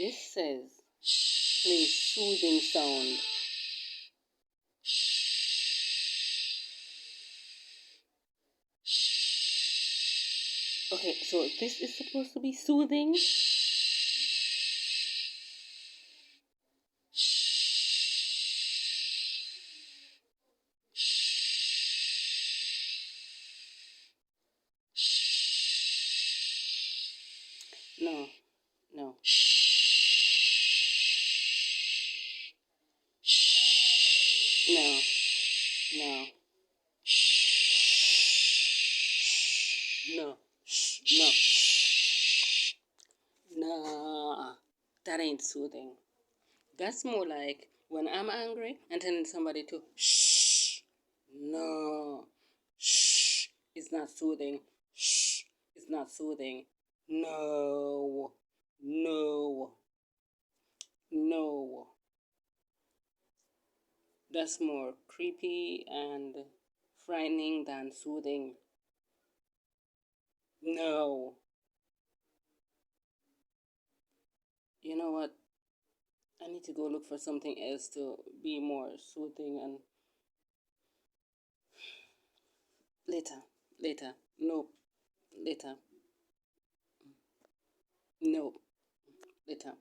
This says play soothing sound. Okay, so this is supposed to be soothing. No, no. No, no. No, no. Nah, that ain't soothing. That's more like when I'm angry and telling somebody to shh. No, shh. It's not soothing. Shh. It's not soothing. No, no, no. That's more creepy and frightening than soothing. No. You know what? I need to go look for something else to be more soothing and later, later. Nope. Later. Nope. Later.